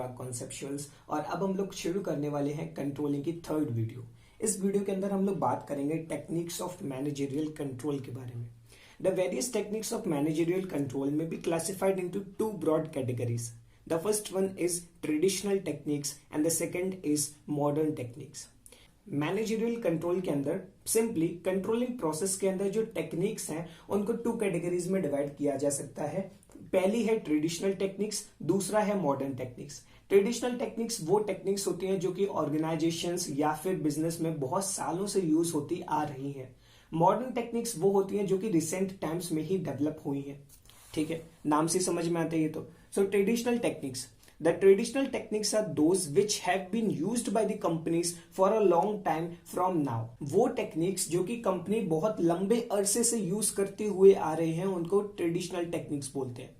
अनुराग कॉन्सेप्चुअल्स और अब हम लोग शुरू करने वाले हैं कंट्रोलिंग की थर्ड वीडियो। इस वीडियो के अंदर हम लोग बात करेंगे टेक्निक्स ऑफ मैनेजरियल कंट्रोल के बारे में। The various techniques of managerial control में be classified into two broad categories. The first one is traditional techniques and the second is modern techniques. Managerial control के अंदर सिंपली कंट्रोलिंग प्रोसेस के अंदर जो techniques हैं उनको टू कैटेगरीज में divide किया जा सकता है। पहली है ट्रेडिशनल टेक्निक्स, दूसरा है मॉडर्न टेक्निक्स। ट्रेडिशनल टेक्निक्स वो टेक्निक्स होती हैं जो कि ऑर्गेनाइजेशंस या फिर बिजनेस में बहुत सालों से यूज होती आ रही हैं। मॉडर्न टेक्निक्स वो होती हैं जो कि रिसेंट टाइम्स में ही डेवलप हुई हैं। ठीक है, नाम से समझ में आते हैं ये तो। सो traditional techniques, the traditional techniques are those which have been used by the companies for a long time from now। वो टेक्निक्स जो कि कंपनी बहुत लंबे अरसे से यूज करते हुए आ रहे हैं उनको ट्रेडिशनल टेक्निक्स बोलते हैं।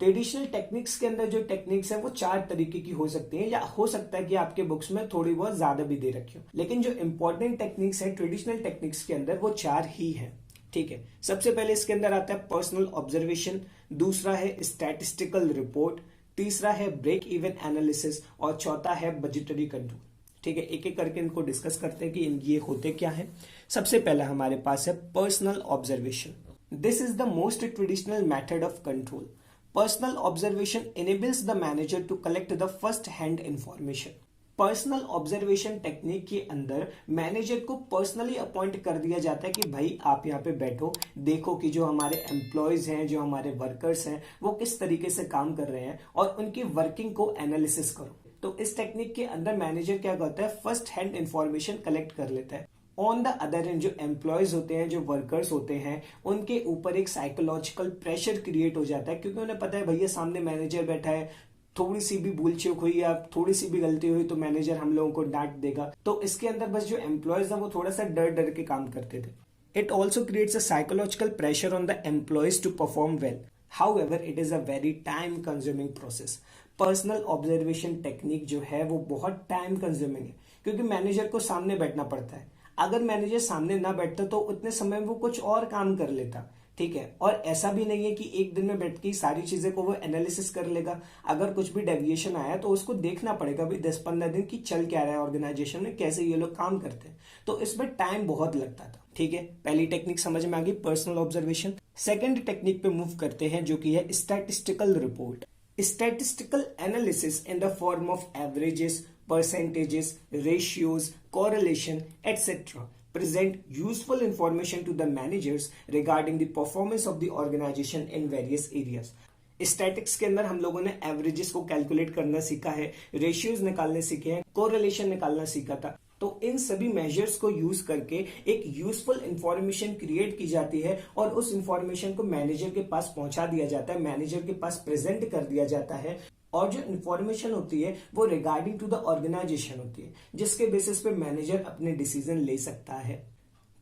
ट्रेडिशनल टेक्निक्स के अंदर जो टेक्निक्स है वो चार तरीके की हो सकती हैं, या हो सकता है कि आपके बुक्स में थोड़ी बहुत ज्यादा भी दे रखी हो, लेकिन जो इंपॉर्टेंट टेक्निक्स है ट्रेडिशनल टेक्निक्स के अंदर वो चार ही है। ठीक है, सबसे पहले इसके अंदर आता है पर्सनल ऑब्जर्वेशन, दूसरा है स्टैटिस्टिकल रिपोर्ट, तीसरा है ब्रेक इवन एनालिसिस और चौथा है बजटरी कंट्रोल। ठीक है, एक एक करके इनको डिस्कस करते हैं कि ये होते क्या है। सबसे पहला हमारे पास है personal observation. This is the most traditional method of control. Personal observation enables the manager to collect the first hand information. Personal observation technique के अंदर मैनेजर को पर्सनली अपॉइंट कर दिया जाता है कि भाई आप यहाँ पे बैठो, देखो कि जो हमारे एम्प्लॉयज हैं, जो हमारे वर्कर्स हैं, वो किस तरीके से काम कर रहे हैं और उनकी वर्किंग को एनालिसिस करो। तो इस टेक्निक के अंदर मैनेजर क्या करता है, फर्स्ट हैंड इंफॉर्मेशन कलेक्ट कर लेता है। ऑन द अदर एंड जो एम्प्लॉयज होते हैं, जो वर्कर्स होते हैं, उनके ऊपर एक साइकोलॉजिकल प्रेशर क्रिएट हो जाता है, क्योंकि उन्हें पता है भैया सामने मैनेजर बैठा है, थोड़ी सी भी भूल चूक हुई या थोड़ी सी भी गलती हुई तो मैनेजर हम लोगों को डांट देगा। तो इसके अंदर बस जो एम्प्लॉयज है वो थोड़ा सा डर डर के काम करते थे। It also creates a psychological pressure on the employees to perform well. However it is a very time consuming process. Personal observation technique जो है वो बहुत टाइम कंज्यूमिंग है, क्योंकि मैनेजर को सामने बैठना पड़ता है। अगर मैनेजर सामने ना बैठता तो उतने समय में वो कुछ और काम कर लेता। ठीक है, और ऐसा भी नहीं है कि एक दिन में बैठ के सारी चीजें को वो एनालिसिस कर लेगा। अगर कुछ भी डेविएशन आया तो उसको देखना पड़ेगा भाई 10-15 दिन की चल क्या रहा है ऑर्गेनाइजेशन में, कैसे ये लोग काम करते हैं। तो इसमें टाइम बहुत लगता था। ठीक है, पहली टेक्निक समझ में आ गई, पर्सनल ऑब्जर्वेशन। सेकेंड टेक्निक पे मूव करते हैं जो कि है statistical report. Statistical analysis in the form of averages, percentages, ratios, correlation, etc. present useful information to the managers regarding the performance of the organization in various areas। Statics के अंदर हम लोगों ने एवरेजेस को कैलकुलेट करना सीखा है, ratios निकालने सीखे हैं, कोरिलेशन निकालना सीखा था। तो इन सभी मेजर्स को यूज करके एक यूजफुल इंफॉर्मेशन क्रिएट की जाती है और उस इंफॉर्मेशन को मैनेजर के पास पहुंचा दिया जाता है, मैनेजर के पास प्रेजेंट कर दिया जाता है। और जो इंफॉर्मेशन होती है वो रिगार्डिंग टू द ऑर्गेनाइजेशन होती है, जिसके बेसिस पे मैनेजर अपने डिसीजन ले सकता है।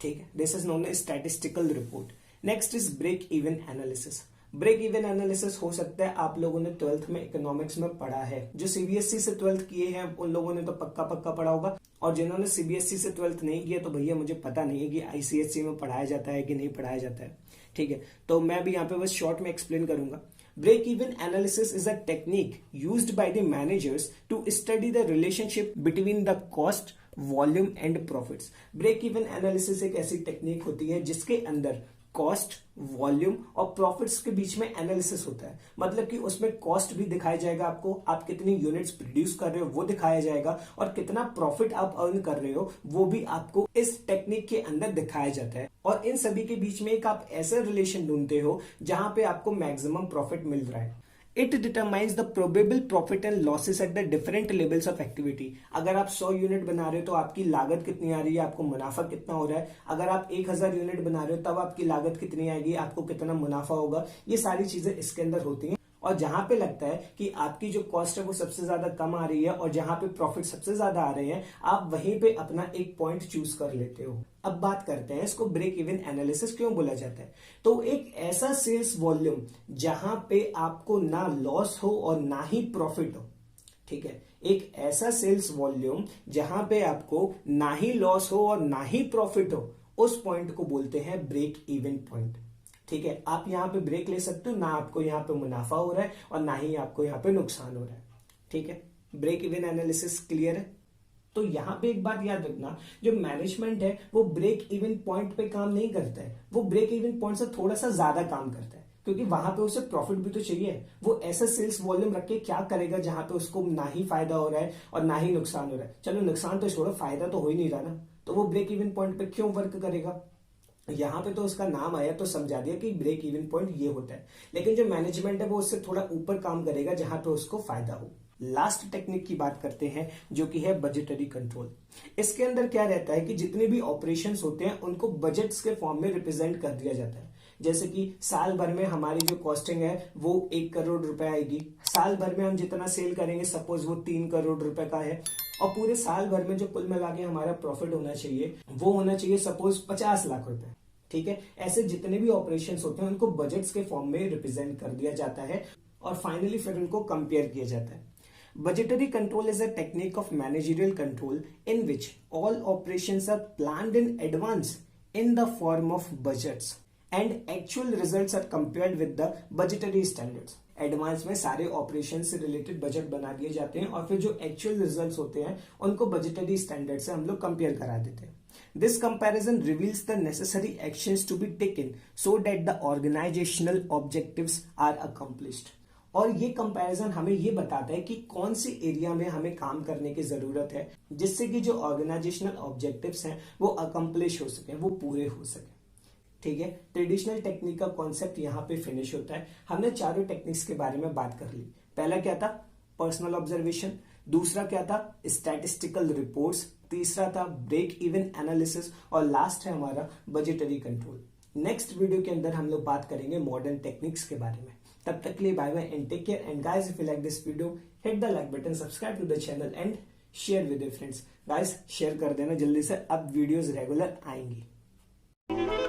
ठीक है, this is known as statistical report. Next is break even analysis. Break even analysis हो सकता है आप लोगों ने 12th में इकोनॉमिक्स में पढ़ा है। जो सीबीएसई से 12th किए हैं उन लोगों ने तो पक्का पक्का पढ़ा होगा, और जिन्होंने सीबीएसई से 12th नहीं किया तो भैया मुझे पता नहीं है कि आईसीएसई में पढ़ाया जाता है कि नहीं पढ़ाया जाता है। ठीक है, तो मैं भी यहाँ पे बस शॉर्ट में एक्सप्लेन करूंगा। Break-even analysis is a technique used by the managers to study the relationship between the cost, volume and profits। Break-even analysis एक ऐसी टेक्निक होती है जिसके अंदर कॉस्ट, वॉल्यूम और प्रॉफिट्स के बीच में एनालिसिस होता है। मतलब कि उसमें कॉस्ट भी दिखाया जाएगा आपको, आप कितनी यूनिट्स प्रोड्यूस कर रहे हो वो दिखाया जाएगा, और कितना प्रॉफिट आप अर्न कर रहे हो वो भी आपको इस टेक्निक के अंदर दिखाया जाता है। और इन सभी के बीच में एक आप ऐसा रिलेशन ढूंढते हो जहां पे आपको मैक्सिमम प्रॉफिट मिल रहा है। It determines the probable profit and losses at the different levels of activity. अगर आप 100 यूनिट बना रहे हो तो आपकी लागत कितनी आ रही है, आपको मुनाफा कितना हो रहा है। अगर आप 1000 यूनिट बना रहे हो तब आपकी लागत कितनी आएगी, आपको कितना मुनाफा होगा। ये सारी चीजें इसके अंदर होती हैं। और जहां पे लगता है कि आपकी जो कॉस्ट है वो सबसे ज्यादा कम आ रही है और जहां पे प्रॉफिट सबसे ज्यादा आ रहे हैं, आप वहीं पे अपना एक पॉइंट चूज कर लेते हो। अब बात करते हैं इसको ब्रेक इवन एनालिसिस क्यों बोला जाता है। तो एक ऐसा सेल्स वॉल्यूम जहां पे आपको ना लॉस हो और ना ही प्रॉफिट हो। ठीक है, एक ऐसा सेल्स वॉल्यूम जहां पे आपको ना ही लॉस हो और ना ही प्रॉफिट हो, उस पॉइंट को बोलते हैं ब्रेक इवन पॉइंट। ठीक है, आप यहां पे ब्रेक ले सकते हो, ना आपको यहां पे मुनाफा हो रहा है और ना ही आपको यहां पे नुकसान हो रहा है। ठीक है, ब्रेक इवन एनालिसिस क्लियर है। तो यहां पे एक बात याद रखना, जो मैनेजमेंट है वो ब्रेक इवन पॉइंट पे काम नहीं करता है, वो ब्रेक इवन पॉइंट से थोड़ा सा ज्यादा काम करता है, क्योंकि वहां पे उसे प्रॉफिट भी तो चाहिए। वो ऐसा सेल्स वॉल्यूम रख के क्या करेगा जहां पे उसको ना ही फायदा हो रहा है और ना ही नुकसान हो रहा है। चलो नुकसान तो छोड़ो, फायदा तो हो ही नहीं रहा ना, तो वो ब्रेक इवन पॉइंट पे क्यों वर्क करेगा। यहां पे तो उसका नाम आया तो समझा दिया कि ब्रेक इवन पॉइंट ये होता है, लेकिन जो मैनेजमेंट है वो उससे थोड़ा ऊपर काम करेगा जहां पे उसको फायदा हो। लास्ट टेक्निक की बात करते हैं जो कि है बजटरी कंट्रोल। इसके अंदर क्या रहता है कि जितने भी ऑपरेशंस होते हैं उनको बजट्स के फॉर्म में रिप्रेजेंट कर दिया जाता है। जैसे कि साल भर में हमारी जो कॉस्टिंग है वो 1 करोड़ रुपए आएगी, साल भर में हम जितना सेल करेंगे सपोज वो 3 करोड़ रुपए का है, और पूरे साल भर में जो कुल मिला के हमारा प्रॉफिट होना चाहिए वो होना चाहिए सपोज 50 लाख रुपए। ठीक है, ऐसे जितने भी ऑपरेशंस होते हैं उनको बजट्स के फॉर्म में रिप्रेजेंट कर दिया जाता है और फाइनली फिर उनको कंपेयर किया जाता है। Budgetary control is a technique of managerial control in which all operations are planned in advance in the form of budgets and actual results are compared with the budgetary standards. Advance में सारे operation से related budget बना दिए जाते हैं और फिर जो एक्चुअल रिजल्ट्स होते हैं उनको बजटरी स्टैंडर्ड से हम लोग कंपेयर करा देते हैं। This comparison reveals the necessary actions to be taken so that the organisational objectives are accomplished. और ये कंपैरिजन हमें ये बताता है कि कौन सी एरिया में हमें काम करने की जरूरत है जिससे कि जो ऑर्गेनाइजेशनल ऑब्जेक्टिव्स हैं वो अकम्प्लिश हो सके, वो पूरे हो सके। ठीक है, ट्रेडिशनल टेक्निक का कॉन्सेप्ट यहाँ पे फिनिश होता है। हमने चारों टेक्निक्स के बारे में बात कर ली। पहला क्या था, पर्सनल ऑब्जर्वेशन, दूसरा क्या था, स्टैटिस्टिकल रिपोर्ट्स, तीसरा था ब्रेक इवन एनालिसिस और लास्ट है हमारा बजटरी कंट्रोल। नेक्स्ट वीडियो के अंदर हम लोग बात करेंगे मॉडर्न टेक्निक्स के बारे में। तब तक के लिए bye bye and take care. And guys if you like this video hit the like button, subscribe to the channel and share with your friends. Guys share कर देना जल्दी से, अब वीडियोस रेगुलर आएंगी।